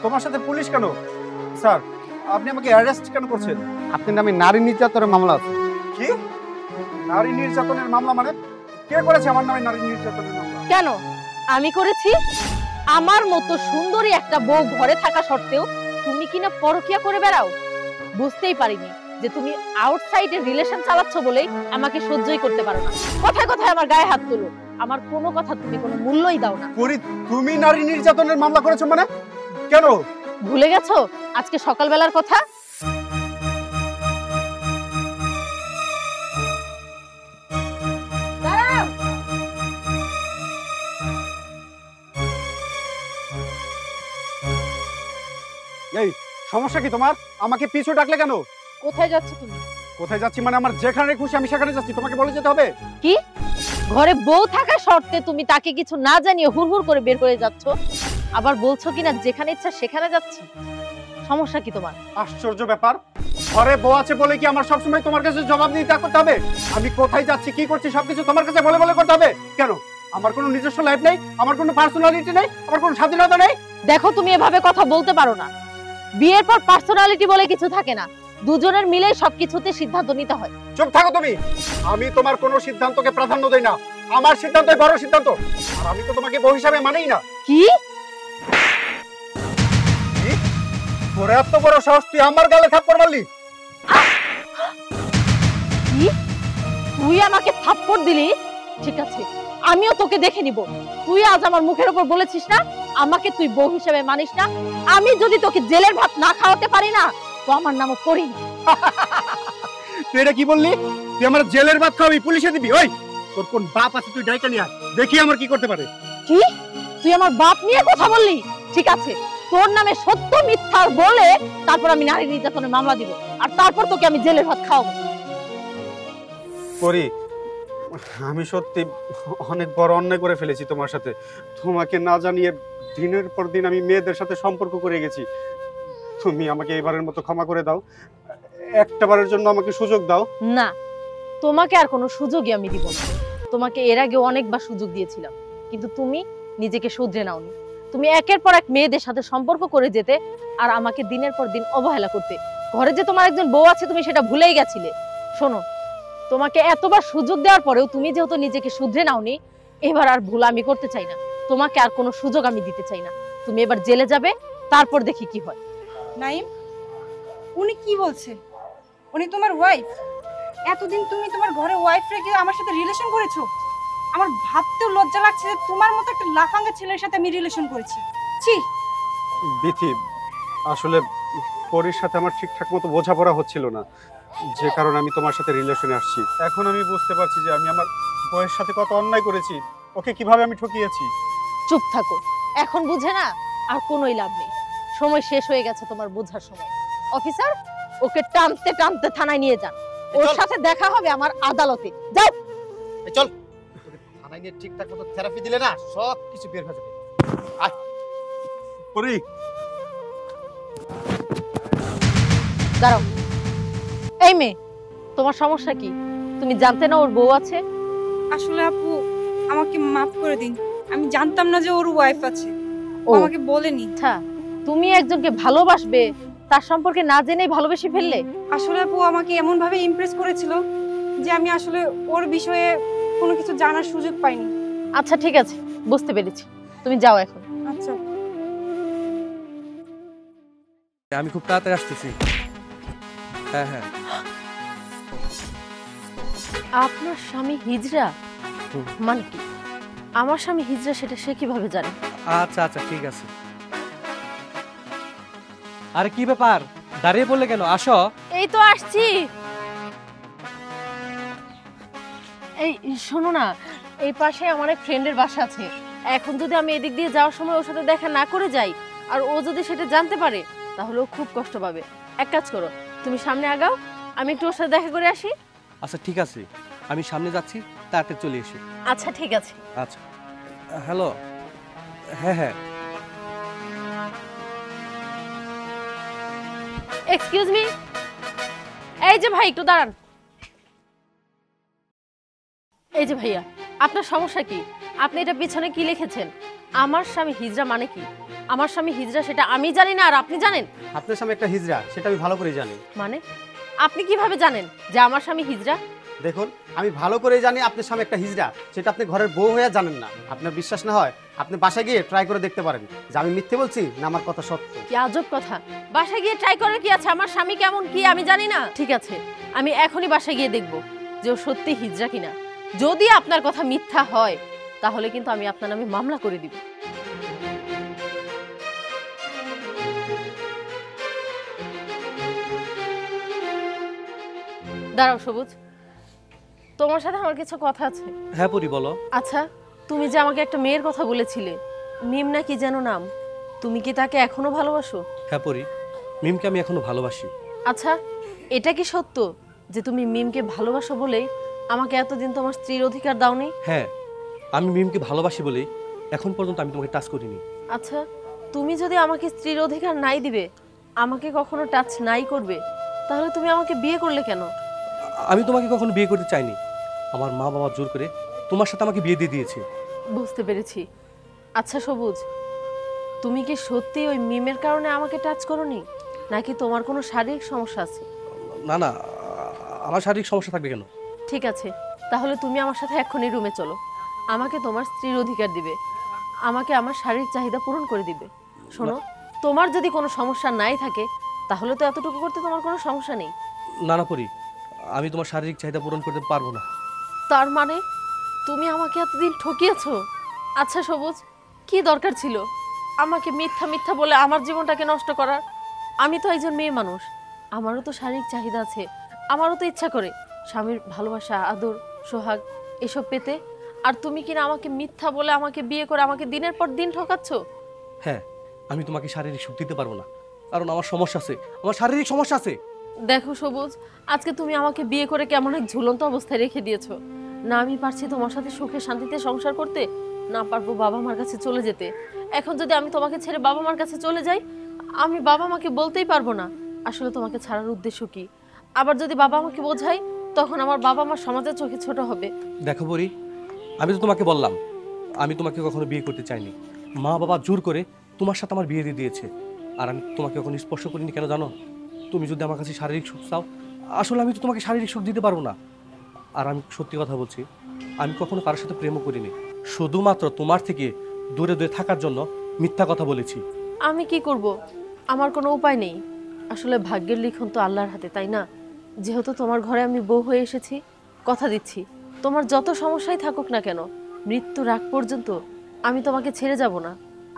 তোমার সাথে পুলিশ কেন? স্যার, আপনি আমাকে অ্যারেস্ট কেন করছেন? আপনার নামে নারী নির্যাতনের মামলা আছে। কি? নারী নির্যাতনের মামলা মানে? কে করেছে আমার নামে নারী নির্যাতনের মামলা? কেন আমি করেছি? আমার মতো সুন্দরী একটা বউ ঘরে থাকা সত্ত্বেও তুমি কিনা পরকিয়া করে বেড়াও। বুঝতেই পারিনি যে তুমি আউটসাইডে রিলেশন চালাচ্ছ বলেই আমাকে সহ্যই করতে পারো না। কথায় কথায় আমার গায়ে হাত তোলো, আমার কোনো কথা তুমি কোনো মূল্যই দাও না। পরি, তুমি নারী নির্যাতনের মামলা করেছো মানে? কেন? ভুলে গেছো আজকে সকালবেলার কথা? এই সমস্যা কি তোমার? আমাকে পিছু ডাকলে কেন? কোথায় যাচ্ছ তুমি? কোথায় যাচ্ছি মানে আমার যেখানে খুশি আমি সেখানে যাচ্ছি, তোমাকে বলে যেতে হবে? কি ঘরে বউ থাকা শর্তে তুমি তাকে কিছু না জানিয়ে হুড়হুড় করে বের করে যাচ্ছ, আবার বলছো কিনা যেখানে ইচ্ছা সেখানে যাচ্ছি। সমস্যা কি তোমার? আশ্চর্য ব্যাপার, ঘরে বউ আছে বলে কি আমার সবসময় তোমার কাছে জবাব দিতে করতে হবে? আমি কোথায় যাচ্ছি কি করছি সবকিছু তোমার কাছে বলে বলে করতে হবে কেন? আমার কোনো নিজস্ব লাইফ নেই, আমার কোনো পার্সোনালিটি নেই, আমার কোনো স্বাধীনতা নেই? দেখো তুমি এভাবে কথা বলতে পারো না। বিয়ের পর পার্সোনালিটি বলে কিছু থাকে না, দুজনের মিলে সবকিছুতে সিদ্ধান্ত নিতে হয়। চুপ থাকো তুমি। আমি তোমার কোনো সিদ্ধান্তকে প্রাধান্য দেই না, আমার সিদ্ধান্তই বড় সিদ্ধান্ত। আর আমি তো তোমাকে বউ হিসাবে মানেই না। কি? তোর এত বড় সাহস, তুই আমার গালে থাপ্পড় মারলি? কি তুই আমাকে থাপ্পড় দিলি? ঠিক আছে, আমিও তোকে দেখে নিব। তুই আজ আমার মুখের উপর বলেছিস না আমাকে তুই বউ হিসেবে মানিস না। আমি যদি তোকে জেলের ভাত না খাওয়াতে পারি না তো আমার নামও পড়ি না। তুই এটা কি বললি? তুই আমার জেলের ভাত খাওয়াবি, পুলিশে দিবি? ওই তোর কোন বাপ আছে? তুই ডাইকা নিয়ে আয়, দেখি আমার কি করতে পারে। কি তুই আমার বাপ নিয়ে কথা বললি? ঠিক আছে, তোর নামে সত্য মিথ্যার বলে তারপর আমি নারী নির্যাতনের মামলা দিব, আর তারপর তোকে আমি জেলের ভাত খাওয়াবো। পরি, আমি সত্যি অনেক বড় অন্যায় করে ফেলেছি তোমার সাথে। তোমাকে না জানিয়ে দিনের পর দিন আমি মেয়েদের সাথে সম্পর্ক করে গেছি। তুমি আমাকে এবারের মতো ক্ষমা করে দাও, একটাবারের জন্য আমাকে সুযোগ দাও। না, তোমাকে আর কোনো সুযোগই আমি দিব না। তোমাকে এর আগে অনেকবার সুযোগ দিয়েছিলাম, কিন্তু তুমি নিজেকে শুধরে নাওনি। তুমি একের পর এক মেয়েদের সাথে সম্পর্ক করে যেতে আর আমাকে দিনের পর দিন অবহেলা করতে। ঘরে যে তোমার একজন বউ আছে তুমি সেটা ভুলেই গেছিলে। শোনো, তোমাকে এতবার সুযোগ দেওয়ার পরেও তুমি যেহেতু নিজেকে শুধরে নাওনি, এবার আর ভুল আমি করতে চাই না। তোমাকে আর কোনো সুযোগ আমি দিতে চাই না। তুমি এবার জেলে যাবে, তারপর দেখি কি হয়। নাইম, উনি কি বলছে? উনি তোমার ওয়াইফ? এতদিন তুমি তোমার ঘরে ওয়াইফ রেখে আমার সাথে রিলেশন করেছো? আমার ভাবতেও লজ্জা লাগছে যে তোমার মতো একটা লাফাঙ্গা ছেলের সাথে আমি রিলেশন করেছি। ছি! বিথি, আসলে পরির সাথে আমার ঠিকঠাক মতো বোঝাপড়া হচ্ছিল না, যে কারণে আমি তোমার সাথে রিলেশনে আসছি। এখন আমি বুঝতে পারছি যে আমি আমার বউয়ের সাথে কত অন্যায় করেছি, ওকে কিভাবে আমি ঠকিয়েছি। চুপ থাকো, এখন বুঝে না আর কোনোই লাভ নেই। সময় শেষ হয়ে গেছে তোমার বোঝার সময়। অফিসার, ওকে টানতে টানতে থানায় নিয়ে যান। ওর সাথে দেখা হবে আমার আদালতে। যাও। চল, থানায় নিয়ে ঠিকঠাক মতো থেরাপি দিলে না সব কিছু বের হয়ে যাবে। আয় পরি, দাঁড়াও। এই মেয়ে, তোমার সমস্যা কি? তুমি জানতে না ওর বউ আছে? আসলে আপু, আমাকে মাফ করে দিন। আমি জানতাম না যে ওর ওয়াইফ আছে। ও ও আমাকে বলেনি। আচ্ছা, তুমি একজনকে ভালোবাসবে তার সম্পর্কে না জেনেই ভালোবেসে ফেললে? আসলে আপু আমাকে এমন ভাবে ইমপ্রেস করেছিল যে আমি আসলে ওর বিষয়ে কোনো কিছু জানার সুযোগ পাইনি। আচ্ছা ঠিক আছে, বুঝতে পেরেছি। তুমি যাও এখন। আচ্ছা, আমি খুব তাড়াতাড়ি আসতেছি। হ্যাঁ হ্যাঁ। আপনার স্বামী হিজড়া? মানে কি? আমার স্বামী হিজড়া সেটা সে কিভাবে জানে? আচ্ছা আচ্ছা ঠিক আছে। আরে কি ব্যাপার, দাঁড়িয়ে পড়লে কেন? আসো। এই তো আসছি। এই শোনো না, এই পাশে আমার এক ফ্রেন্ডের বাসা আছে। এখন যদি আমি এদিক দিয়ে যাওয়ার সময় ওর সাথে দেখা না করে যাই আর ও যদি সেটা জানতে পারে তাহলে ও খুব কষ্ট পাবে। এক কাজ করো, তুমি সামনে আগাও, আমি একটু ওর সাথে দেখা করে আসি। আচ্ছা ঠিক আছে, আমি সামনে যাচ্ছি, তাড়াতাড়ি চলে এসে। আচ্ছা ঠিক আছে। আচ্ছা। হ্যালো। হ্যাঁ হ্যাঁ। এক্সকিউজ মি, এই যে ভাই একটু দাঁড়ান। এই যে ভাইয়া, আপনার সমস্যা কি? আপনি এটা পিছনে কি লিখেছেন? আমার স্বামী হিজড়া মানে কি? আমার স্বামী হিজড়া সেটা আমি জানি না আর আপনি জানেন? আপনার স্বামী একটা হিজড়া, সেটা আমি ভালো করেই জানি। মানে আপনি কিভাবে জানেন যে আমার স্বামী হিজড়া? দেখুন, আমি ভালো করেই জানি আপনার স্বামী একটা হিজড়া, সেটা আপনি ঘরের বউ হয়ে জানেন না। আপনার বিশ্বাস না হয় আপনি বাসায় গিয়ে ট্রাই করে দেখতে পারেন যে আমি মিথ্যে বলছি না আমার কথা সত্য। কি আজব কথা! বাসায় গিয়ে ট্রাই করার কি আছে? আমার স্বামী কেমন কি আমি জানি না। ঠিক আছে, আমি এখনই বাসায় গিয়ে দেখব যে ও সত্যি হিজড়া কিনা। যদি আপনার কথা মিথ্যা হয় তাহলে কিন্তু আমি আপনার নামে মামলা করে দিব। দাঁড়াও সবুজ, তোমার সাথে আমার কিছু কথা আছে। হ্যাঁ পরি, বলো। আচ্ছা, তুমি যে আমাকে একটা মেয়ের কথা বলেছিলে, মিম না কি যেন নাম, তুমি কি তাকে এখনো ভালোবাসো? হ্যাঁ পরি, মিমকে আমি এখনো ভালোবাসি। আচ্ছা, এটা কি সত্য যে তুমি মিমকে ভালোবাসো বলেই আমাকে এতদিন তোমার স্ত্রীর অধিকার দাওনি? হ্যাঁ, আমি মিমকে ভালোবাসি বলেই এখন পর্যন্ত আমি তোমাকে টাচ করিনি। আচ্ছা, তুমি যদি আমাকে স্ত্রীর অধিকার নাই দিবে, আমাকে কখনো টাচ নাই করবে, তাহলে তুমি আমাকে বিয়ে করলে কেন? আমি তোমাকে কখনো বিয়ে করতে চাইনি। আমার মা বাবা জোর করে তোমার সাথে আমাকে বিয়ে দিয়ে দিয়েছে। বুঝতে পেরেছি। আচ্ছা সবুজ, তুমি কি সত্যি ওই মিমের কারণে আমাকে টাচ করোনি, নাকি তোমার কোনো শারীরিক সমস্যা আছে? না না, আমার শারীরিক সমস্যা থাকবে কেন? ঠিক আছে, তাহলে তুমি আমার সাথে এক্ষুনি রুমে চলো। আমাকে তোমার স্ত্রীর অধিকার দিবে, আমাকে আমার শারীরিক চাহিদা পূরণ করে দিবে। শোনো, তোমার যদি কোনো সমস্যা নাই থাকে তাহলে তো এতটুকু করতে তোমার কোনো সমস্যা নেই। না না পরি, আমি তোমার শারীরিক চাহিদা পূরণ করতে পারবো না। তার মানে তুমি আমাকে এতদিন ঠকিয়েছো? আচ্ছা সবুজ, কি দরকার ছিল আমাকে মিথ্যা মিথ্যা বলে আমার জীবনটাকে নষ্ট করার? আমি তো একজন মেয়ে মানুষ, আমারও তো শারীরিক চাহিদা আছে, আমারও তো ইচ্ছা করে স্বামীর ভালোবাসা, আদর, সোহাগ এসব পেতে। আর তুমি কিনা আমাকে মিথ্যা বলে আমাকে বিয়ে করে আমাকে দিনের পর দিন ঠকাচ্ছ। হ্যাঁ, আমি তোমাকে শারীরিক সুখ দিতে পারবো না, কারণ আমার সমস্যা আছে, আমার শারীরিক সমস্যা আছে। দেখো সবুজ, আজকে তুমি আমাকে বিয়ে করে কেমন এক ঝুলন্ত অবস্থায় রেখে দিয়েছো। না আমি পারছি তোমার সাথে সুখে শান্তিতে সংসার করতে, না পারবো বাবা মার কাছে চলে যেতে। এখন যদি আমি তোমাকে ছেড়ে বাবা মার কাছে চলে যাই, আমি বাবা মাকে বলতেই পারবো না আসলে তোমাকে ছাড়ার উদ্দেশ্য কি। আবার যদি বাবা আমাকে বোঝাই, তখন আমার বাবা মা সমাজের চোখে ছোট হবে। দেখো পরি, আমি তো তোমাকে বললাম আমি তোমাকে কখনো বিয়ে করতে চাইনি। মা বাবা জোর করে তোমার সাথে আমার বিয়ে দিয়ে দিয়েছে। আর আমি তোমাকে কখনো স্পর্শ করিনি, কেন জানো? তুমি যদি আমার কাছে শারীরিক সুখ চাও, আসলে আমি তো তোমাকে শারীরিক সুখ দিতে পারবো না। আর আমি সত্যি কথা বলছি, আমি কখনো কারোর সাথে প্রেমও করিনি। শুধুমাত্র তোমার থেকে দূরে দূরে থাকার জন্য মিথ্যা কথা বলেছি। আমি কি করব? আমার কোনো উপায় নেই। আসলে ভাগ্যের লিখন তো আল্লাহর হাতে, তাই না? যেহেতু তোমার ঘরে আমি বউ হয়ে এসেছি, কথা দিচ্ছি তোমার যত সমস্যাই থাকুক না কেন, মৃত্যুর আগ পর্যন্ত আমি তোমাকে ছেড়ে যাব না।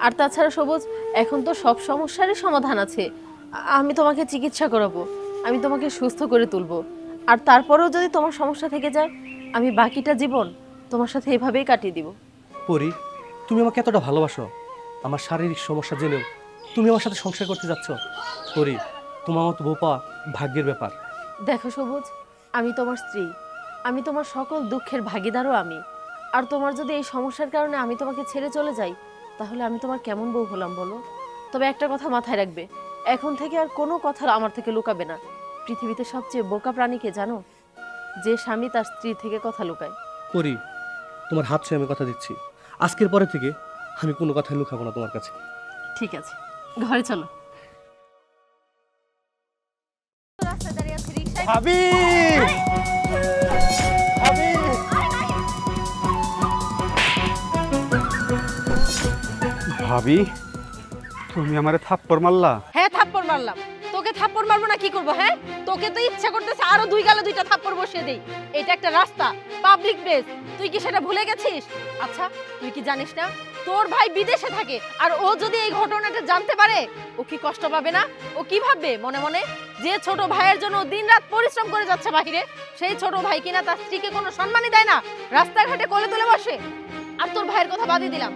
আর তাছাড়া সবুজ, এখন তো সব সমস্যারই সমাধান আছে। আমি তোমাকে চিকিৎসা করাবো, আমি তোমাকে সুস্থ করে তুলবো। আর তারপরেও যদি তোমার সমস্যা থেকে যায়, আমি বাকিটা জীবন তোমার সাথে এভাবেই কাটিয়ে দিব। পরি, তুমি আমাকে এতটা ভালোবাসো, আমার শারীরিক সমস্যা জেনেও তুমি আমার সাথে সংসার করতে যাচ্ছ। পরি, তোমার মতো বউ পাওয়া ভাগ্যের ব্যাপার। দেখো সবুজ, আমি তোমার স্ত্রী, আমি তোমার সকল দুঃখের ভাগিদারও আমি। আর তোমার যদি এই সমস্যার কারণে আমি তোমাকে ছেড়ে চলে যাই, তাহলে আমি তোমার কেমন বউ হলাম বলো? তবে একটা কথা মাথায় রাখবে, এখন থেকে আর কোনো কথা আমার থেকে লুকাবে না। পৃথিবীতে সবচেয়ে বোকা প্রাণী কে জানো? যে স্বামী তার স্ত্রী থেকে কথা লুকায়। পরি, তোমার হাত ছুঁয়ে আমি কথা দিচ্ছি, আজকের পরে থেকে আমি কোনো কথাই লুকাবো না তোমার কাছে। ঠিক আছে, ঘরে চলো। রাস্তায় দাঁড়িয়ে আছি, রিকশায় ভাবি, ভাবি, ভাবি, তুমি আমারে থাপ্পড় মারলা? হ্যাঁ থাপ্পড় মারলাম। তোকে থাপ্পড় মারবো না কি করবো? হ্যাঁ, তোকে তো ইচ্ছা করতেছে আরো দুই গালে দুইটা থাপ্পড় বসিয়ে দেই। এটা একটা রাস্তা, পাবলিক প্লেস, তুই কি সেটা ভুলে গেছিস? আচ্ছা, তুই কি জানিস না তোর ভাই বিদেশে থাকে, আর ও যদি এই ঘটনাটা জানতে পারে ও কি কষ্ট পাবে না? ও কি ভাববে মনে মনে যে ছোট ভাইয়ের জন্য দিনরাত পরিশ্রম করে যাচ্ছে বাহিরে, সেই ছোট ভাই কিনা তার স্ত্রীকে কোনো সম্মানই দেয় না, রাস্তাঘাটে কোলে তুলে বসে। আর তোর ভাইয়ের কথা বাদই দিলাম,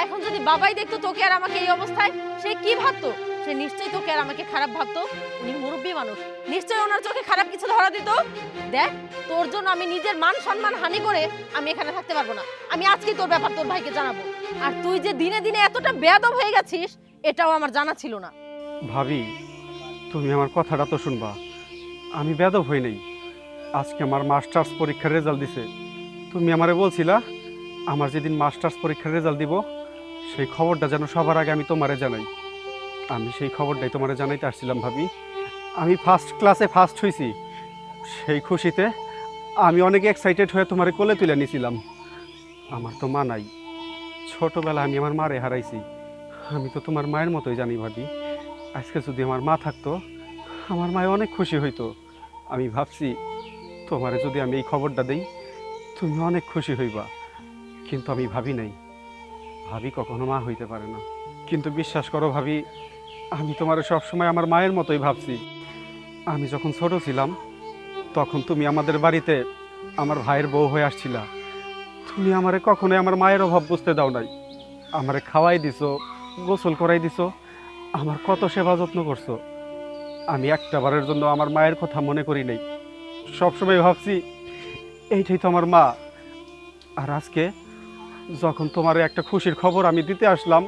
এখন যদি বাবাই দেখতো তোকে আর আমাকে এই অবস্থায়, সে কি ভাবতো? সে নিশ্চয়ই তোকে আর আমাকে খারাপ ভাবতো। উনি মুরব্বী মানুষ, নিশ্চয়ই ওনার চোখে খারাপ কিছু ধরা দিত। দেখ, তোর জন্য আমি নিজের মান সম্মান হানি করে আমি এখানে থাকতে পারবো না। আমি আজকেই তোর ব্যাপার তোর ভাইকে জানাবো। আর তুই যে দিনে দিনে এতটা বেয়াদব হয়ে গেছিস, এটাও আমার জানা ছিল না। ভাবি, তুমি আমার কথাটা তো শুনবা। আমি বেয়াদব হই নাই। আজকে আমার মাস্টার্স পরীক্ষার রেজাল্ট দিছে। তুমি আমারে বলছিলা আমার যেদিন মাস্টার্স পরীক্ষার রেজাল্ট দিব সেই খবরটা যেন সবার আগে আমি তোমারে জানাই। আমি সেই খবরটাই তোমারে জানাইতে আসছিলাম ভাবি। আমি ফার্স্ট ক্লাসে ফার্স্ট হয়েছি, সেই খুশিতে আমি অনেক এক্সাইটেড হয়ে তোমারে কোলে তুলে নিয়েছিলাম। আমার তো মা নাই, ছোটবেলা আমি আমার মারে হারাইছি। আমি তো তোমার মায়ের মতোই জানি ভাবি। আজকে যদি আমার মা থাকতো, আমার মায়ে অনেক খুশি হইতো। আমি ভাবছি তোমারে যদি আমি এই খবরটা দেই, তুমি অনেক খুশি হইবা। কিন্তু আমি ভাবি নাই, ভাবি কখনো মা হইতে পারে না। কিন্তু বিশ্বাস করো ভাবি, আমি তোমারে সবসময় আমার মায়ের মতোই ভাবছি। আমি যখন ছোট ছিলাম, তখন তুমি আমাদের বাড়িতে আমার ভাইয়ের বউ হয়ে আসছিলা। তুমি আমারে কখনোই আমার মায়ের অভাব বুঝতে দাও নাই। আমারে খাওয়াই দিছো, গোসল করাই দিছো, আমার কত সেবা যত্ন করছো। আমি একটা বারের জন্য আমার মায়ের কথা মনে করি নাই। সবসময় ভাবছি এইটাই তো আমার মা। আর আজকে যখন তোমার একটা খুশির খবর আমি দিতে আসলাম,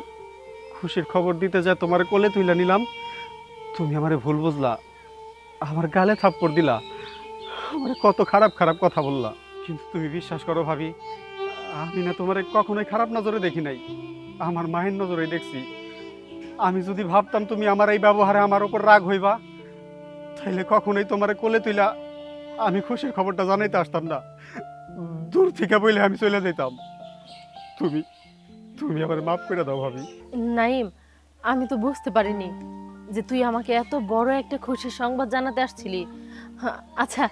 খুশির খবর দিতে যা তোমার কোলে তুলে নিলাম, তুমি আমারে ভুল বুঝলা, আমার গালে থাপ্পড় দিলা, আমার কত খারাপ খারাপ কথা বললা। কিন্তু তুমি বিশ্বাস করো ভাবি, আমি না তোমারে কখনোই খারাপ নজরে দেখি নাই, আমার মায়ের নজরেই দেখছি। আমি যদি ভাবতাম তুমি আমার এই ব্যবহারে আমার উপর রাগ হইবা, তাইলে কখনোই তোমারে কোলে তুইলা আমি খুশির খবরটা জানাইতে আসতাম না। দূর থেকে বইলে আমি চলে যেতাম। তুমি তুমি আমার মাফ করে দাও ভাবি। নাইম, আমি তো বুঝতে পারিনি যে তুই আমাকে এত বড় একটা খুশির সংবাদ জানাতে আসছিলি। আচ্ছা,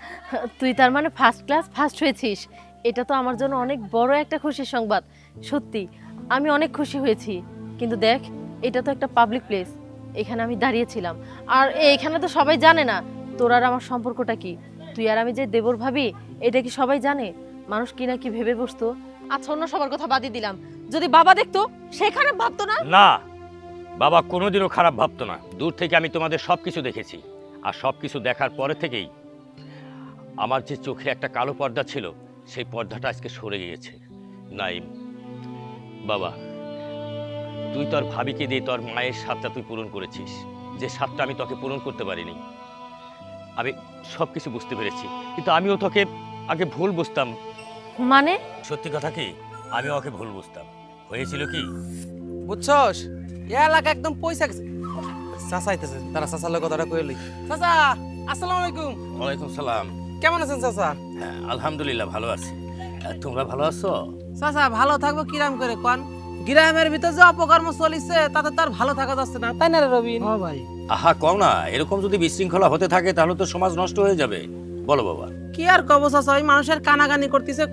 তুই তার মানে ফার্স্ট ক্লাস ফার্স্ট হয়েছিস, এটা তো আমার জন্য অনেক বড় একটা খুশির সংবাদ। সত্যি আমি অনেক খুশি হয়েছি। কিন্তু দেখ, এটা তো একটা পাবলিক প্লেস, এখানে আমি দাঁড়িয়েছিলাম, আর এখানে তো সবাই জানে না তোর আর আমার সম্পর্কটা কি। তুই আর আমি যে দেবর ভাবি, এটা কি সবাই জানে? মানুষ কি না কি ভেবে বসতো। আচ্ছা, অন্য সবার কথা বাদই দিলাম, যদি বাবা দেখতো সেখানে ভাবতো না? না, বাবা কোনোদিনও খারাপ ভাবতো না। দূর থেকে আমি তোমাদের সবকিছু দেখেছি, আর সবকিছু দেখার পরে থেকেই আমার যে চোখে একটা কালো পর্দা ছিল, সেই পর্দাটা আজকে সরে গিয়েছে। নাইম বাবা, তুই তোর ভাবিকে দিয়ে তোর মায়ের স্বাদটা তুই পূরণ করেছিস, যে স্বাদটা আমি তোকে পূরণ করতে পারিনি। আমি সবকিছু বুঝতে পেরেছি, কিন্তু আমিও তোকে আগে ভুল বুঝতাম। মানে? সত্যি কথা কি, আমি ওকে ভুল বুঝতাম। হয়েছিল কি বুঝছস, এ এলাকা একদম পয়সা গেছে। চাচা আইতেছে, তারা চাচার লোক কথাটা কইলি। চাচা, আসসালামু আলাইকুম। ওয়ালাইকুম সালাম। কেমন আছেন চাচা? হ্যাঁ, আলহামদুলিল্লাহ ভালো আছি। তোমরা ভালো আছো? চাচা ভালো থাকবো কিরাম করে কোন? গ্রামের ভিতর যে অপকর্ম চলিছে তাতে তার ভালো থাকা যাচ্ছে না, তাই না রে রবিন? হ্যাঁ ভাই, আহা কও না, এরকম যদি বিশৃঙ্খলা হতে থাকে তাহলে তো সমাজ নষ্ট হয়ে যাবে। বলো বাবা। কি আর কব চাচা, ওই মানুষের কানাকানি করতেছে।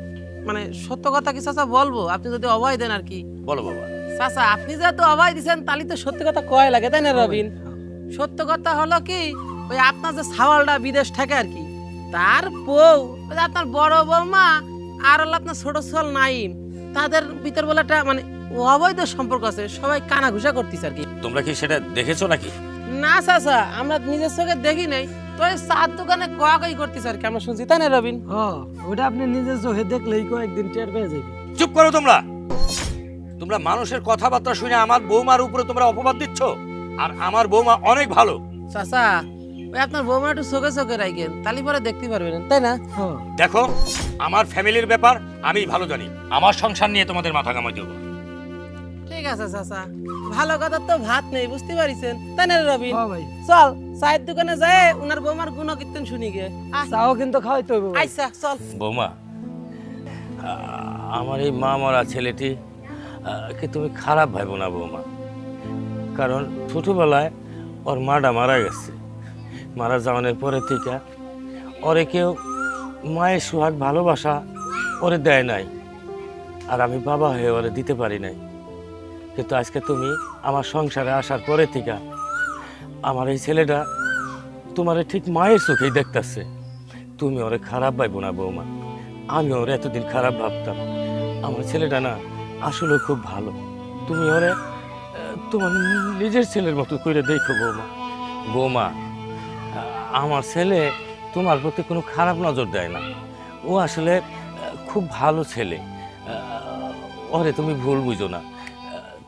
মানে সত্য কথা কি চাচা বলবো, আপনি যদি অভয় দেন আর কি। বলো বাবা। চাচা আপনি যেহেতু অভয় দিচ্ছেন, তাহলে তো সত্যি কথা কয় লাগে, তাই না রবিন? সত্য কথা হলো কি, ওই আপনার যে ছাওয়ালটা বিদেশ থাকে আর কি, তার বউ, ওই যে আপনার বড় বৌমা আর হলো আপনার ছোট ছোল নাইম, তাদের ভিতর বলে একটা মানে অবৈধ সম্পর্ক আছে। সবাই কানা ঘুষা করতেছে আর কি। তোমরা কি সেটা দেখেছো নাকি? না চাচা, আমরা নিজের চোখে দেখি নাই, তো ওই চার দোকানে কয়াকই করতেছে আর কি, আমরা শুনছি, তাই না রবিন? হ্যাঁ ওটা আপনি নিজের চোখে দেখলেই কয়েকদিন টের পেয়ে যাবে। চুপ করো তোমরা। তোমরা মানুষের কথাবার্তা শুনে আমার বৌমার উপরে তোমরা অপবাদ দিচ্ছ, আর আমার বৌমা অনেক ভালো। চাচা ওই আপনার বৌমা একটু চোখে চোখে রাখেন, তালি পরে দেখতে পারবেন, তাই না? হ্যাঁ দেখো, আমার ফ্যামিলির ব্যাপার আমি ভালো জানি, আমার সংসার নিয়ে তোমাদের মাথা ঘামাই দেবো। ঠিক আছে চাচা, ভালো কথা তো ভাত নেই, বুঝতে পারিছেন, তাই না রবিন? হ্যাঁ ভাই, চল চায়ের দোকানে যায় উনার বৌমার গুণ কীর্তন শুনি গে। চাও কিন্তু খাওয়াইতে হবে ভাই। আচ্ছা চল। বৌমা, আমার এই মা মরা ছেলেটি কে তুমি খারাপ ভাইবো না বৌমা, কারণ ছোটবেলায় ওর মাটা মারা গেছে। মারা যাওয়ানোর পরে থেকে ওরে কেউ মায়ের সুহাগ ভালোবাসা ওরে দেয় নাই, আর আমি বাবা হয়ে ওরে দিতে পারি নাই। কিন্তু আজকে তুমি আমার সংসারে আসার পরে থেকে আমার এই ছেলেটা তোমারে ঠিক মায়ের চোখেই দেখতেছে। তুমি ওরে খারাপ ভাইবো না বৌমা, আমি ওরে এতদিন খারাপ ভাবতাম। আমার ছেলেটা না আসলে খুব ভালো, তুমি ওরে তোমার নিজের ছেলের মতো করে দেখো বৌমা। বৌমা, আমার ছেলে তোমার প্রতি কোনো খারাপ নজর দেয় না, ও আসলে খুব ভালো ছেলে। ওরে তুমি ভুল বুঝো না,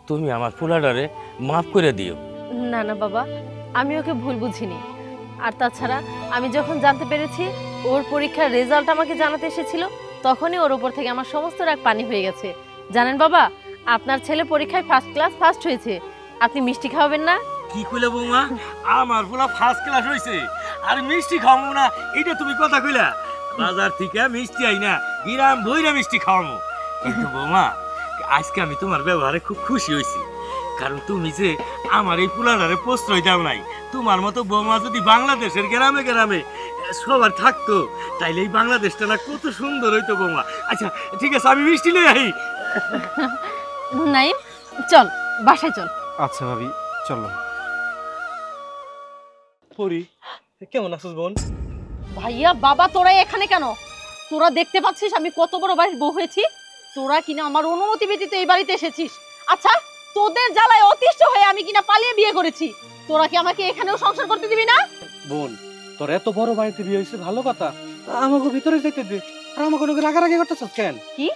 তুমি আমার পোলাডারে মাফ করে দিও। না না বাবা, আমি ওকে ভুল বুঝিনি। আর তাছাড়া আমি যখন জানতে পেরেছি ওর পরীক্ষার রেজাল্ট আমাকে জানাতে এসেছিল, তখনই ওর উপর থেকে আমার সমস্ত রাগ পানি হয়ে গেছে। জানেন বাবা, আপনার ছেলে পরীক্ষায় ফার্স্ট ক্লাস ফার্স্ট হয়েছে, আপনি মিষ্টি খাওয়াবেন না? কি কইলা বৌমা, আমার পুরা ফার্স্ট ক্লাস হইছে আর মিষ্টি খাওয়াবো না এটা তুমি কথা কইলা? বাজার থেকে মিষ্টি আই না, গ্রাম ভইরা মিষ্টি খাওয়াবো। কিন্তু বৌমা, আজকে আমি তোমার ব্যবহারে খুব খুশি হয়েছি, কারণ তুমি যে আমার এই পুলাটারে প্রশ্রয় দাও নাই। তোমার মতো বৌমা যদি বাংলাদেশের গ্রামে গ্রামে সবার থাকতো, তাইলে এই বাংলাদেশটা না কত সুন্দর হইতো বৌমা। আচ্ছা ঠিক আছে, আমি মিষ্টি লই আই। নাইম, চল বাসায় চল। আচ্ছা ভাবি, চলো। পরি, কেমন আছিস বোন? ভাইয়া বাবা তোরা এখানে কেন? তোরা দেখতে পাচ্ছিস আমি কত বড় বাড়ির বউ হয়েছি? তোরা কিনা আমার অনুমতি ব্যতীত এই বাড়িতে এসেছিস। আচ্ছা, তোদের জ্বালায় অতিষ্ঠ হয়ে আমি কিনা পালিয়ে বিয়ে করেছি। তোরা কি আমাকে এখানেও সংসার করতে দিবি না? বোন, তোর এত বড় বাড়িতে বিয়ে হয়েছে ভালো কথা, আমাকে ভিতরে যেতে দে। আর আমাকে লোকে রাগারাগি করতেছিস কেন? কি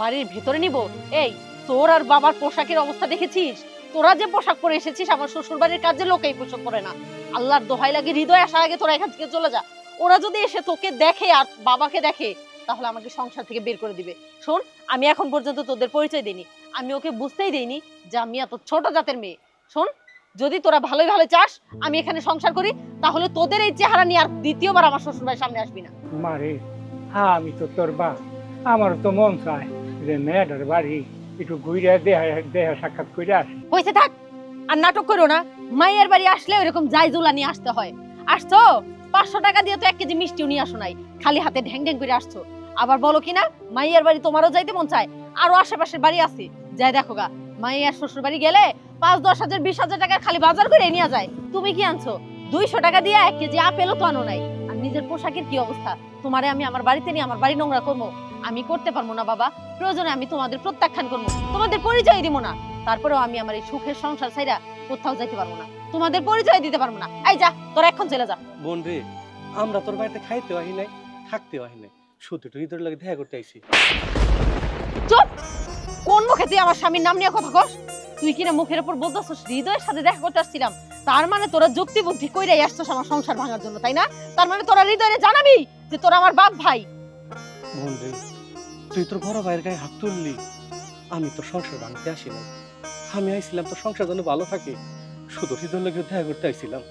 বাড়ির ভেতরে নিব? এই তোর আর বাবার পোশাকের অবস্থা দেখেছিস? তোরা যে পোশাক পরে এসেছিস, আমার শ্বশুর বাড়ির কাজে লোকেই পোশাক পরে না। আল্লাহর দোহাই লাগে, হৃদয় আসার আগে তোরা এখান থেকে চলে যা। ওরা যদি এসে তোকে দেখে আর বাবাকে দেখে, তাহলে আমাকে সংসার থেকে বের করে দিবে। শোন, আমি এখন পর্যন্ত তোদের পরিচয় দিইনি, আমি ওকে বুঝতেই দেইনি যে আমি এত ছোট জাতের মেয়ে। শোন, যদি তোরা ভালোই ভালো চাস আমি এখানে সংসার করি, তাহলে তোদের এই চেহারা নিয়ে আর দ্বিতীয়বার আমার শ্বশুর বাড়ির সামনে আসবি না। মারে, হ্যাঁ আমি তো তোর বাপ, আমার তো মন চায় যে মেয়েটার বাড়ি একটু ঘুরে দেহ সাক্ষাৎ করে আসে। হয়েছে থাক, আর নাটক করো না। মাইয়ের বাড়ি আসলে ওইরকম জাইজুলা নিয়ে আসতে হয়। আসছো 500 টাকা দিয়ে তো 1 কেজি মিষ্টিও নিয়ে আসো নাই, খালি হাতে ঢ্যাং ঢ্যাং করে আসছো। আবার বলো কিনা মাইয়ের বাড়ি তোমারও যাইতে মন চায়, আরো আশেপাশের বাড়ি আছে, যাই দেখো গা। মাইয়ার শ্বশুর বাড়ি গেলে 5-10 হাজার 20 হাজার টাকার খালি বাজার করে নিয়ে যায়। তুমি কি আনছো? 200 টাকা দিয়ে 1 কেজি আপেলও তো আনো নাই। আর নিজের পোশাকের কি অবস্থা? তোমারে আমি আমার বাড়িতে নিয়ে আমার বাড়ি নোংরা করবো? আমি করতে পারবো না বাবা, প্রয়োজনে আমি তোমাদের প্রত্যাখ্যান করবো, তোমাদের পরিচয় দিব না। তারপরেও আমি আমার এই সুখের সংসার ছাইরা কোথাও যাইতে পারবো না, তোমাদের পরিচয় দিতে পারবো না। এই যা, তোরা এখন চলে যা। বোন রে, আমরা তোর বাড়িতে খাইতেও আহি নাই, থাকতেও আহি নাই, শুধু তুই তোর লাগে দেখা করতে আইছি। চুপ! কোন মুখে তুই আমার স্বামীর নাম নিয়ে কথা কস? তুই কিনা মুখের উপর বলতেছস হৃদয়ের সাথে দেখা করতে আসছিলাম, তার মানে তোরা যুক্তি বুদ্ধি কইরাই আসছস আমার সংসার ভাঙার জন্য, তাই না? তার মানে তোরা হৃদয়ে জানাবি যে তোরা আমার বাপ ভাই। বোন রে, তুই তোর বড় ভাইয়ের গায়ে হাত তুললি, আমি তোর সংসার ভাঙতে আসি নাই। আমি আইছিলাম তোর সংসার যেন ভালো থাকে, শুধু হৃদয়ের লাগে দেখা করতে আইছিলাম।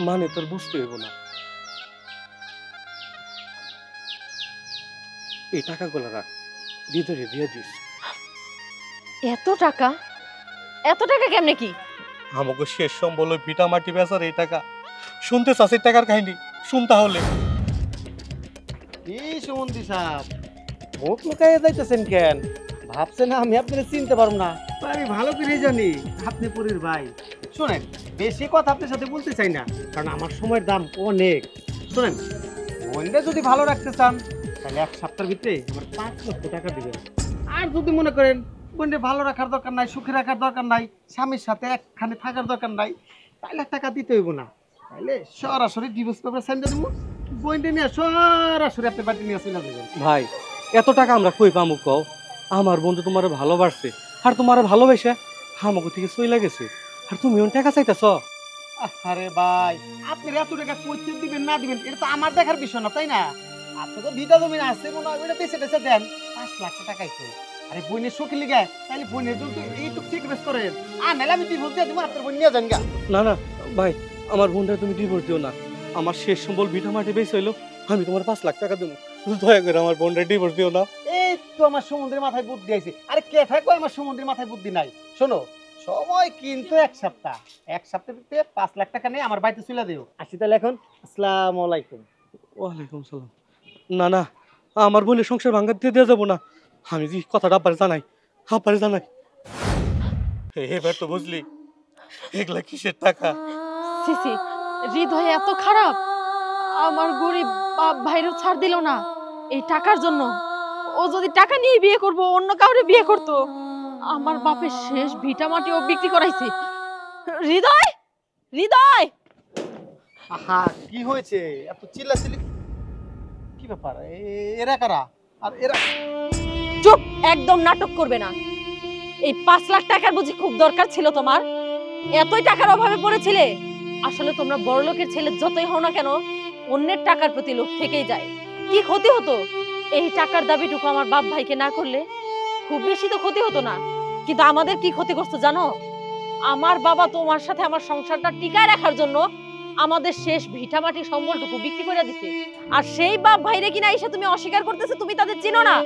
মানে তোর বুঝতে হইব না। এই টাকাগুলো রাখ, হৃদয়ে দিয়ে দিস। এত টাকা? এত টাকা কেমনে কি? আমাকে শেষ সম্বল ওই ভিটা মাটি বেচার এই টাকা। শুনতে চাষের টাকার কাহিনী শুন তাহলে। এই সুমন্দি সাহেব, মুখ লুকাইয়া যাইতেছেন কেন? ভাবছেন আমি আপনাকে চিনতে পারবো না? আমি ভালো করে জানি আপনি পরীর ভাই। শোনেন, বেশি কথা আপনার সাথে বলতে চাই না, কারণ আমার সময়ের দাম অনেক। শোনেন, বোনটা যদি ভালো রাখতে চান তাহলে 1 সপ্তাহের ভিতরে আমার 5 লক্ষ টাকা দিবেন। আর যদি মনে করেন বোনটা ভালো রাখার দরকার নাই, সুখে রাখার দরকার নাই, স্বামীর সাথে একখানে থাকার দরকার নাই, তাহলে টাকা দিতে হইব না। তাহলে সরাসরি ডিভোর্স পেপার সাইন দিয়ে দেবো, বোনটা নিয়ে সরাসরি আপনার বাড়িতে নিয়ে চলে যাবেন। ভাই, এত টাকা আমরা কই পামু কও? আমার বন্ধু তোমার ভালোবাসছে, আর তোমার ভালোবেসে আমাকে থেকে চলে গেছে, আর তুমি টাকা চাইতেছ। আরে ভাই, আপনি এত টাকা কইতে দিবেন না দিবেন এটা তো আমার দেখার বিষয় না, তাই না? আপনি তো বিধা জমি আছে মনে হয়, ওইটা বেঁচে বেঁচে দেন, 5 লাখ টাকাই তো। আরে বোনের শোকে লিগে তাহলে বোনের জন্য এইটুক সিক্রেট করেন, আর নাহলে আমি ডিভোর্স দিয়ে দেবো, আপনার বোন নিয়ে যান গা। না না ভাই, আমার বোনটা তুমি ডিভোর্স দিও না। আমার শেষ সম্বল ভিটা মাটি বেশ হইলো, আমি তোমার 5 লাখ টাকা দেবো, দয়া করে আমার বোনটা ডিভোর্স দিও না। এই তো আমার সমুদ্রের মাথায় বুদ্ধি আছে। আরে কে থাকো আমার সমুদ্রের মাথায় বুদ্ধি নাই? শোনো, সময় কিন্তু 1 সপ্তাহ, 1 সপ্তাহের ভিতরে 5 লাখ টাকা নিয়ে আমার বাড়িতে চলে দিও। আসি তাহলে এখন, আসসালামু আলাইকুম। ওয়ালাইকুম সালাম। না না, আমার বোনের সংসার ভাঙা দিয়ে দেওয়া যাবো না। আমি যে কথাটা আব্বারে জানাই। এবার তো বুঝলি এগুলা কিসের টাকা। সিসি, হৃদয় এত খারাপ? আমার গরিব বাপ ভাইরও ছাড় দিল না এই টাকার জন্য। ও যদি টাকা নিয়ে বিয়ে করবো, অন্য কাউরে বিয়ে করতো। আমার বাপের শেষ ভিটা মাটি ও বিক্রি করাইছে। হৃদয়, হৃদয়! আহা, কি হয়েছে? এত চিল্লাচিল্লি কি ব্যাপার? এরা কারা? আর এরা? চুপ! একদম নাটক করবে না। এই 5 লাখ টাকার বুঝি খুব দরকার ছিল তোমার? এতই টাকার অভাবে পড়েছিলে? আসলে তোমরা বড়লোকের ছেলে যতই হও না কেন, অন্যের টাকার প্রতি লোভ থেকেই যায়। কি ক্ষতি হতো এই টাকার দাবিটুকু আমার বাপ ভাইকে না করলে? খুব বেশি তো ক্ষতি হতো না, কিন্তু আমাদের কি ক্ষতি করছো জানো? আমার বাবা তোমার সাথে আমার সংসারটা টিকায় রাখার জন্য আমাদের শেষ ভিটামাটি সম্বলটুকু বিক্রি করে দিছে। আর সেই বাপ ভাইরে কিনা এসে তুমি অস্বীকার করতেছো তুমি তাদের চিনো না।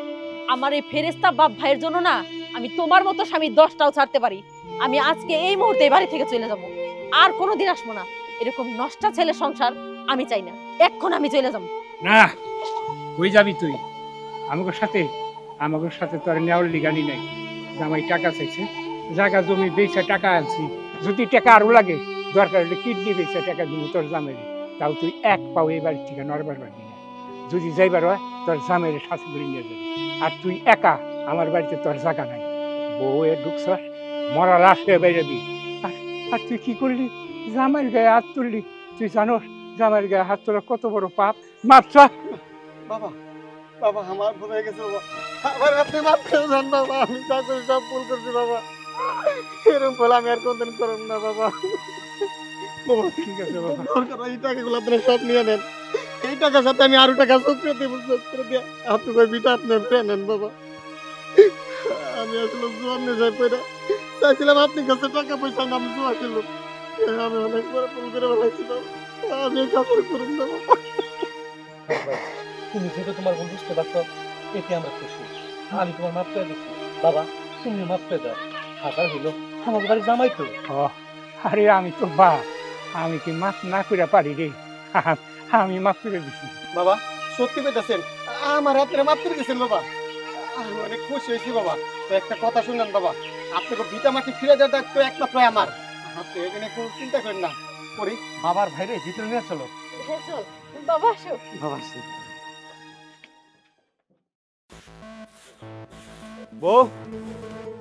আমার এই ফেরেস্তা বাপ ভাইয়ের জন্য না আমি তোমার মতো স্বামী 10টাও ছাড়তে পারি। আমি আজকে এই মুহূর্তে বাড়ি থেকে চলে যাব, আর কোনোদিন আসবো না। এরকম নষ্টা ছেলে সংসার আমি চাই না, এখন আমি চলে যাব। না, কই যাবি তুই? আমাদের সাথে তোর নেওয়ার লিগানি নাই। জামাই টাকা চাইছে, জায়গা জমি বেচে টাকা আনছি। যদি টাকা আরো লাগে, দরকার হলে কিডনি বেচে টাকা দিব তোর জামাইরে। তাও তুই এক পাও এই বাড়ি থেকে নড়বার পারবি না। যদি যাইবার হয় তোর জামাইরে শাস্তি করে নিয়ে যাবি। আর তুই একা, আমার বাড়িতে তোর জায়গা নাই। বউয়ে ঢুকছস, মরা লাশ হয়ে বেরোবি। আর তুই কি করলি? জামাইয়ের গায়ে হাত তুললি। তুই জানোস জামাইয়ের গায়ে হাত তোলা কত বড় পাপ? মাত্র বাবা, বাবা আমার ভুল হয়ে গেছে বাবা, আবার আপনি মাফ করে দেন বাবা। আমি যা করি সব ভুল করছি বাবা, এরকম ভুল আমি আর কোনদিন করব না বাবা। বাবা ঠিক আছে বাবা। দরকার এই টাকাগুলো আপনারা সব নিয়ে নেন। এই টাকার সাথে আমি আরো টাকা যোগ করে দেবো, যোগ করে দিয়ে আপনি ওই বিটা আপনি পেয়ে নেন বাবা। আমি আসলে জোয়ার নেশায় পড়ে চাইছিলাম আপনি কাছে টাকা পয়সা না, আমি জোয়া খেলাম। আমি অনেক বড় ভুল করে ফেলাইছি বাবা, আমি এই কাজ করুন না বাবা। তুমি যেহেতু তোমার ভুল বুঝতে পারছো, এতে আমরা খুশি। আমি তোমার মাফ করে দিচ্ছি বাবা, তুমি মাফ করে দাও। হাজার হইলো আমার বাড়ি জামাই তো। আরে আমি তো বাপ, আমি কি মাফ না করে পারি রে? আমি মাফ করে দিছি বাবা। সত্যি কইতাছেন? আমার আপনারা মাফ করে দিয়েছেন বাবা? আমি অনেক খুশি হয়েছি বাবা। তো একটা কথা শুনেন বাবা, আপনাকে ভিটা মাটি ফিরে যাওয়ার দায়িত্ব একমাত্র আমার। আপনি এখানে কোনো চিন্তা করেন না। করি বাবার ভাইরে ভিতরে নিয়ে চলো। চল বাবা, আসো। বাবা বউ,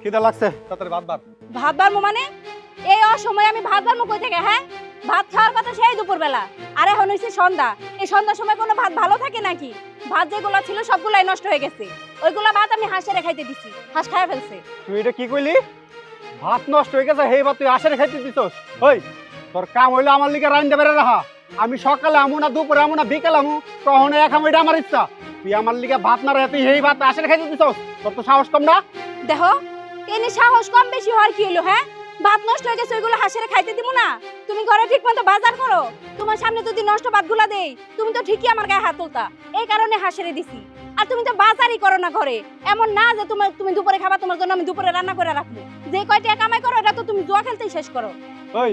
খিদা লাগছে, তাড়াতাড়ি ভাত ভাত। ভাত বাড়বো মানে? এই অসময়ে আমি ভাত বাড়বো কই থেকে? হ্যাঁ, ভাত খাওয়ার কথা সেই দুপুরবেলা, আর এখন হইছে সন্ধ্যা। এই সন্ধ্যার সময় কোনো ভাত ভালো থাকে নাকি? ভাত যেগুলো ছিল সবগুলাই নষ্ট হয়ে গেছে। ওইগুলা ভাত আমি হাঁসের খাইতে দিছি, হাঁস খাইয়া ফেলছে। তুই এটা কি কইলি? ভাত নষ্ট হয়ে গেছে, হেই ভাত তুই আশারে খাইতে দিছস? ওই তোর কাম হইলো আমার লিগে রাইন্দা বেড়ে রাখা। আমি সকালে আমু না, দুপুরে আমু না, বিকেল আমু, কখনো এক আমু, এটা আমার ইচ্ছা। তুই আমার লিগে ভাত না রে, তুই হেই ভাত আশারে খাইতে দিছস? তোর তো সাহস কম না? দেখো, এনে সাহস কম বেশি হওয়ার কি হলো? হ্যাঁ, ভাত নষ্ট হয়ে গেছে, ওইগুলো হাঁসের খাইতে দিব না? তুমি ঘরে ঠিক মতো বাজার করো। তোমার সামনে যদি নষ্ট ভাতগুলা দেই, তুমি তো ঠিকই আমার গায়ে হাত তুলতা। এই কারণে হাঁসেরে দিছি। আর তুমি তো বাজারই করো না ঘরে। এমন না যে তুমি দুপুরে খাবা, তোমার জন্য আমি দুপুরে রান্না করে রাখবো। যে কয়টা কামাই করো, এটা তো তুমি জুয়া খেলতেই শেষ করো। ওই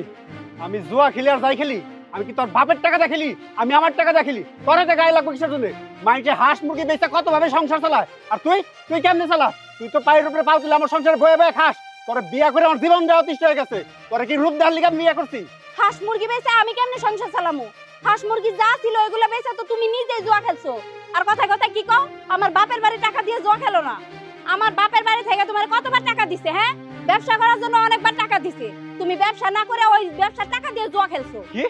আমি জুয়া খেলি আর যাই খেলি, আমি কি তোর বাপের টাকা দেখেলি? আমি আমার টাকা দেখেলি? তোর হাতে গায়ে লাগবো কিসের জন্য? মাইকে হাঁস মুরগি বেচে কত ভাবে সংসার চালায়, আর তুই তুই কেমনে চালাস? তুই তো পায়ের উপরে পাও তুলে আমার সংসারে বয়ে বয়ে খাস। তোর বিয়া করে আমার জীবন দেওয়া অতিষ্ঠ হয়ে গেছে। তোর কি রূপ দেওয়ার লিগে বিয়া করছি? হাঁস মুরগি বেচে আমি কেমনে সংসার চালামু? হাঁস মুরগি যা ছিল ওইগুলা বেচে তো তুমি নিজেই জুয়া খেলছো। আর কথায় কথায় কি কও? আমার বাপের বাড়ি টাকা দিয়ে জুয়া খেলো না। আমার বাপের বাড়ি থেকে তোমার কতবার টাকা দিছে? হ্যাঁ, ব্যবসা করার জন্য অনেকবার টাকা দিছে। তুমি ব্যবসা না করে ওই ব্যবসার টাকা দিয়ে জুয়া খেলছো। কি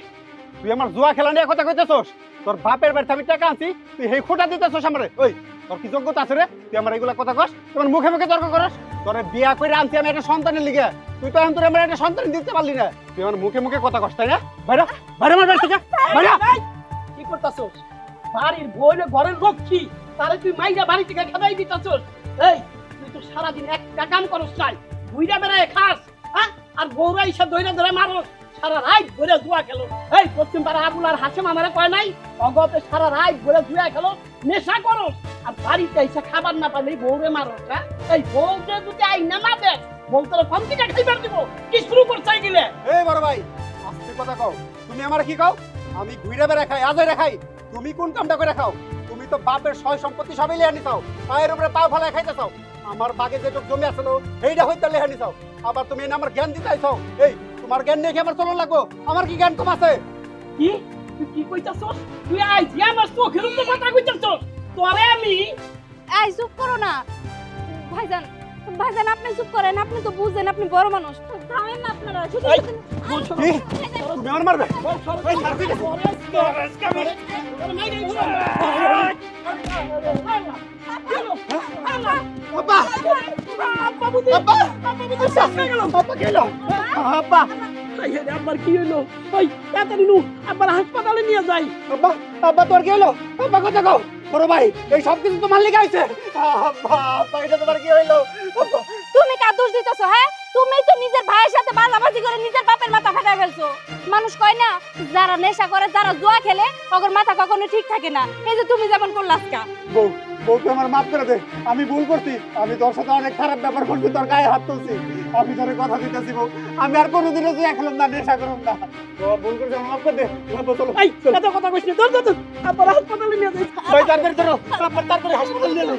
তুই আমার জুয়া খেলা নিয়ে কথা কইতেছস? তোর বাপের বাড়িতে আমি টাকা আনছি, তুই হেই খোটা দিতেছস আমারে? ওই তোর কি যোগ্যতা আছে রে? তুই আমার এগুলা কথা কস? তোমার মুখে মুখে তর্ক করস? তোরে বিয়া করে আনছি আমি একটা সন্তানের লিগে, তুই তো এখন তোর আমার একটা সন্তান দিতে পারলি না। তুই আমার মুখে মুখে কথা কস, তাই না? বাইরে বাইরে আমার বাড়ি থেকে বাইরে। কি করতাছস? বাড়ির বইলে ঘরের লক্ষ্মী, তারে তুই মাইরা বাড়ি থেকে খাবাই দিতাছস। এই তুই তো সারাদিন একটা কাম করস নাই, বুইরা বেড়ায় খাস, হ্যাঁ? আর বউরা ইসা দইরা ধরে মারস, সারা রাত ধরে জুয়া খেলো। এই পশ্চিম পাড়া আবুল আর হাসেম আমারে কয় নাই অগতে সারা রাত ধরে জুয়া খেলো, নেশা করস, আর বাড়িতে এসে খাবার না পাইলে বউরে মারস। হ্যাঁ, এই বউকে যদি আইনা না দেখ, বউ তোর কমতিটা খাইবার দিব। কি শুরু করছাই দিলে? এই বড় ভাই আস্তে কথা কও। তুমি আমার কি কও? আমি ঘুরে বেড়া খাই, আজই রাখাই। তুমি কোন কামটা করে খাও? তুমি তো বাপের সয় সম্পত্তি সবই লিয়ে নিছাও, পায়ের উপরে পাও ফেলায় খাইতেছাও। আমার বাগে যেটুক জমি আছিল এইটা হইতে লিয়ে নিছাও। আবার তুমি এনে আমার জ্ঞান দিতে আইছো। এই তোমার জ্ঞান নিয়ে কি আমার চলন লাগবো? আমার কি জ্ঞান কম আছে? কি তুই কি কইতাছস? তুই আইছি আমার চোখের উপর কথা কইতাছস? তোরে আমি এই চুপ করো না ভাইজান। ভাইজান আপনি চুপ করেন, আপনি তো বুঝেন, আপনি বড় মানুষ। থামেন না আপনারা। শুধু কি তুমি আমার মারবে? ওই মারবি না। আব্বা আব্বা আব্বা গেল। আব্বা আব্বার কি হইলো? ওই তাড়াতাড়ি নু আব্বার হাসপাতালে নিয়ে যাই। আব্বা আব্বা তোর গেল। আব্বা কথা কও। বড় ভাই এই সব কিছু তোমার লেগে হয়েছে। আব্বা আব্বা এটা তোমার কি হইলো? আব্বা, তুমি কার দোষ দিতেছো? হ্যাঁ, তুমি তো নিজের ভাইয়ের সাথে বাজাবাজি করে নিজের বাপের মাথা ফাটাই ফেলছো। মানুষ কয় না, যারা নেশা করে, যারা জুয়া খেলে, ওদের মাথা কখনো ঠিক থাকে না। এই যে তুমি যেমন করলা আজকে। বউ বউ তুই আমার মাফ করে দে, আমি ভুল করছি, আমি তোর সাথে অনেক খারাপ ব্যাপার করছি, তোর গায়ে হাত তুলছি, আমি তোর কথা দিতেছি বউ, আমি আর কোনোদিনও জুয়া খেলাম না, নেশা করলাম না, ভুল করছি, আমার মাফ করে দে। চলো এই এত কথা কইছিস, ধর ধর ধর, আব্বার হাসপাতালে নিয়ে যাই। ভাই তাড়াতাড়ি ধরো, আব্বার তাড়াতাড়ি হাসপাতালে নিয়ে যাও।